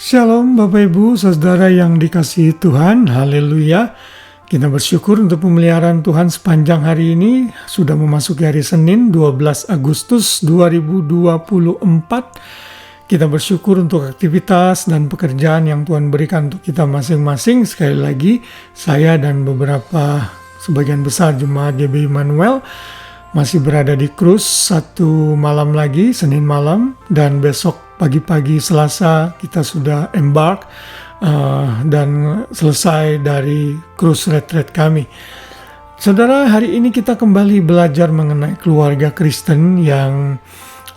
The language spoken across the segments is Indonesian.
Shalom Bapak Ibu, Saudara yang dikasihi Tuhan, haleluya. Kita bersyukur untuk pemeliharaan Tuhan sepanjang hari ini. Sudah memasuki hari Senin 12 Agustus 2024. Kita bersyukur untuk aktivitas dan pekerjaan yang Tuhan berikan untuk kita masing-masing. Sekali lagi, saya dan sebagian besar jemaat GB Immanuel masih berada di cruise satu malam lagi, Senin malam, dan besok pagi-pagi Selasa kita sudah embark dan selesai dari cruise retreat kami. Saudara, hari ini kita kembali belajar mengenai keluarga Kristen yang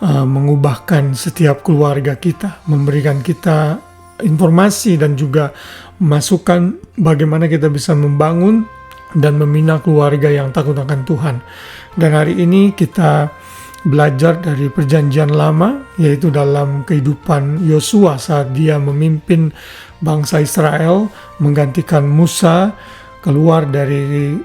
mengubahkan setiap keluarga kita, memberikan kita informasi dan juga masukan bagaimana kita bisa membangun dan membina keluarga yang takut akan Tuhan. Dan hari ini kita belajar dari perjanjian lama, yaitu dalam kehidupan Yosua saat dia memimpin bangsa Israel menggantikan Musa keluar dari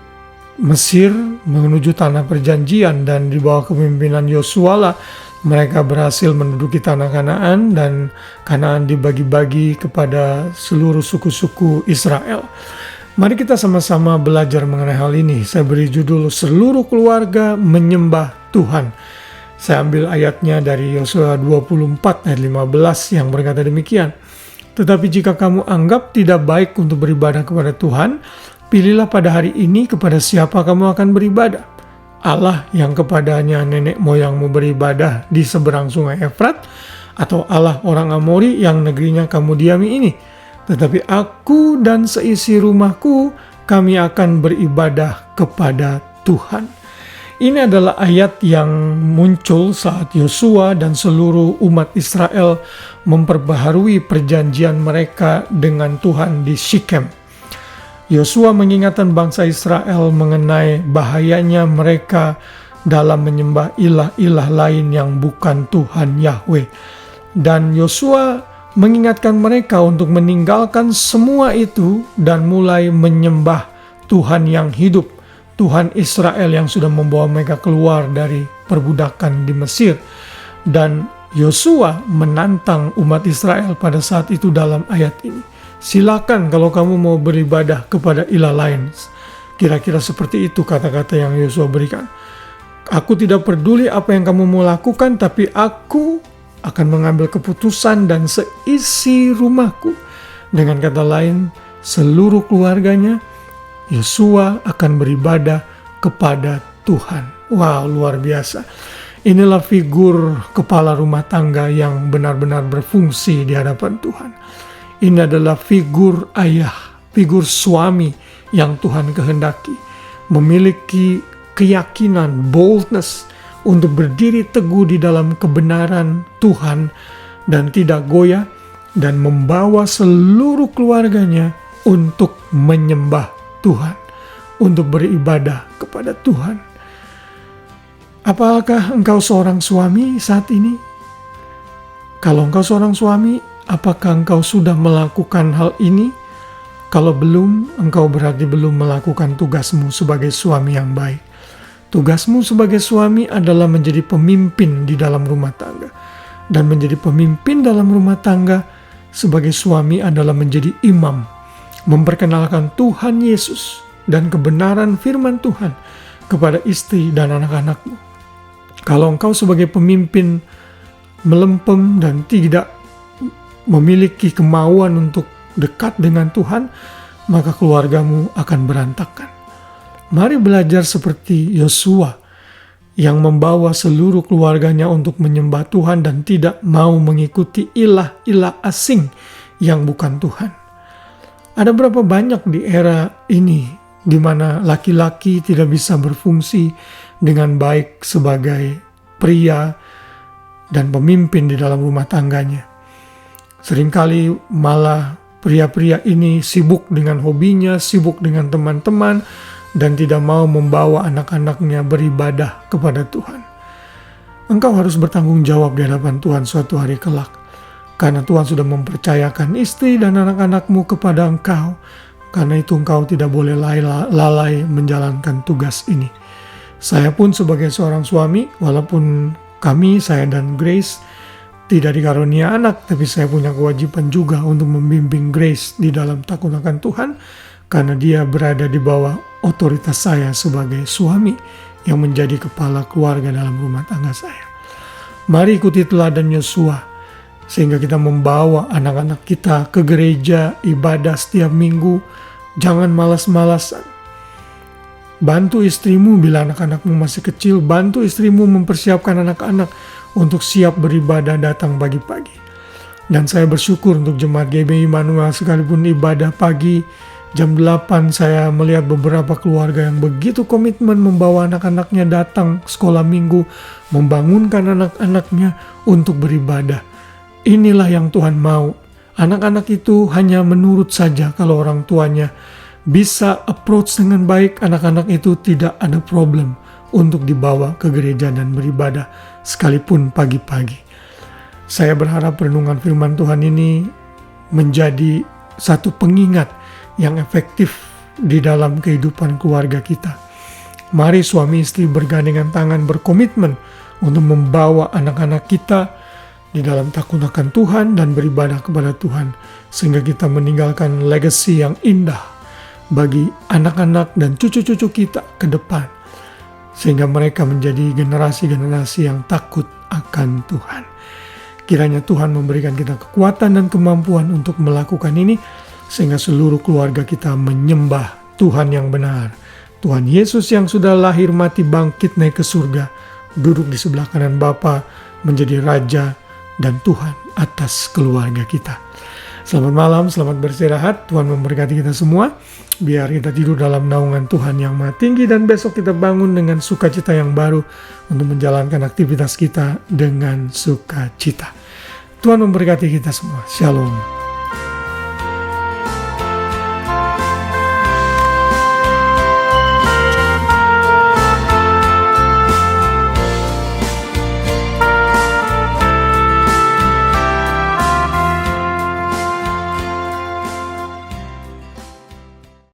Mesir menuju tanah perjanjian, dan di bawah kepemimpinan Yosua lah mereka berhasil menduduki tanah Kanaan, dan Kanaan dibagi-bagi kepada seluruh suku-suku Israel. Mari kita sama-sama belajar mengenai hal ini. Saya beri judul Seluruh Keluarga Menyembah Tuhan. Saya ambil ayatnya dari Yosua 24 ayat 15 yang berkata demikian. Tetapi jika kamu anggap tidak baik untuk beribadah kepada Tuhan, pilihlah pada hari ini kepada siapa kamu akan beribadah. Allah yang kepadanya nenek moyangmu beribadah di seberang sungai Efrat, atau Allah orang Amori yang negerinya kamu diami ini. Tetapi aku dan seisi rumahku, kami akan beribadah kepada Tuhan. Ini adalah ayat yang muncul saat Yosua dan seluruh umat Israel memperbaharui perjanjian mereka dengan Tuhan di Syichem. Yosua mengingatkan bangsa Israel mengenai bahayanya mereka dalam menyembah ilah-ilah lain yang bukan Tuhan Yahweh. Dan Yosua mengingatkan mereka untuk meninggalkan semua itu dan mulai menyembah Tuhan yang hidup, Tuhan Israel yang sudah membawa mereka keluar dari perbudakan di Mesir. Dan Yosua menantang umat Israel pada saat itu dalam ayat ini. Silakan kalau kamu mau beribadah kepada ilah lain. Kira-kira seperti itu kata-kata yang Yosua berikan. Aku tidak peduli apa yang kamu mau lakukan, tapi aku akan mengambil keputusan dan seisi rumahku. Dengan kata lain, seluruh keluarganya, Yosua akan beribadah kepada Tuhan. Wow, luar biasa. Inilah figur kepala rumah tangga yang benar-benar berfungsi di hadapan Tuhan. Ini adalah figur ayah, figur suami yang Tuhan kehendaki. Memiliki keyakinan, boldness, untuk berdiri teguh di dalam kebenaran Tuhan dan tidak goyah, dan membawa seluruh keluarganya untuk menyembah Tuhan, untuk beribadah kepada Tuhan. Apakah engkau seorang suami saat ini? Kalau engkau seorang suami, apakah engkau sudah melakukan hal ini? Kalau belum, engkau berarti belum melakukan tugasmu sebagai suami yang baik. Tugasmu sebagai suami adalah menjadi pemimpin di dalam rumah tangga. Dan menjadi pemimpin dalam rumah tangga sebagai suami adalah menjadi imam. Memperkenalkan Tuhan Yesus dan kebenaran firman Tuhan kepada istri dan anak-anakmu. Kalau engkau sebagai pemimpin melempem dan tidak memiliki kemauan untuk dekat dengan Tuhan, maka keluargamu akan berantakan. Mari belajar seperti Yosua yang membawa seluruh keluarganya untuk menyembah Tuhan dan tidak mau mengikuti ilah-ilah asing yang bukan Tuhan. Ada berapa banyak di era ini di mana laki-laki tidak bisa berfungsi dengan baik sebagai pria dan pemimpin di dalam rumah tangganya. Seringkali malah pria-pria ini sibuk dengan hobinya, sibuk dengan teman-teman, dan tidak mau membawa anak-anaknya beribadah kepada Tuhan. Engkau harus bertanggung jawab di hadapan Tuhan suatu hari kelak. Karena Tuhan sudah mempercayakan istri dan anak-anakmu kepada engkau. Karena itu engkau tidak boleh lalai menjalankan tugas ini. Saya pun sebagai seorang suami, walaupun kami, saya dan Grace, tidak dikarunia anak, tapi saya punya kewajiban juga untuk membimbing Grace di dalam takut akan Tuhan, karena dia berada di bawah otoritas saya sebagai suami yang menjadi kepala keluarga dalam rumah tangga saya. Mari ikuti teladan Yosua, sehingga kita membawa anak-anak kita ke gereja, ibadah setiap minggu. Jangan malas-malasan. Bantu istrimu bila anak-anakmu masih kecil. Bantu istrimu mempersiapkan anak-anak untuk siap beribadah datang pagi-pagi. Dan saya bersyukur untuk jemaat GBI Immanuel, sekalipun ibadah pagi jam 8 saya melihat beberapa keluarga yang begitu komitmen membawa anak-anaknya datang sekolah minggu, membangunkan anak-anaknya untuk beribadah. Inilah yang Tuhan mau. Anak-anak itu hanya menurut saja kalau orang tuanya bisa approach dengan baik. Anak-anak itu tidak ada problem untuk dibawa ke gereja dan beribadah sekalipun pagi-pagi. Saya berharap renungan firman Tuhan ini menjadi satu pengingat yang efektif di dalam kehidupan keluarga kita. Mari suami istri bergandengan tangan, berkomitmen untuk membawa anak-anak kita di dalam takut akan Tuhan dan beribadah kepada Tuhan, sehingga kita meninggalkan legacy yang indah bagi anak-anak dan cucu-cucu kita ke depan, sehingga mereka menjadi generasi-generasi yang takut akan Tuhan. Kiranya Tuhan memberikan kita kekuatan dan kemampuan untuk melakukan ini, sehingga seluruh keluarga kita menyembah Tuhan yang benar, Tuhan Yesus yang sudah lahir, mati, bangkit, naik ke surga, duduk di sebelah kanan Bapa, menjadi Raja dan Tuhan atas keluarga kita. Selamat malam, selamat beristirahat. Tuhan memberkati kita semua. Biar kita tidur dalam naungan Tuhan yang Maha Tinggi, dan besok kita bangun dengan sukacita yang baru untuk menjalankan aktivitas kita dengan sukacita. Tuhan memberkati kita semua. Shalom.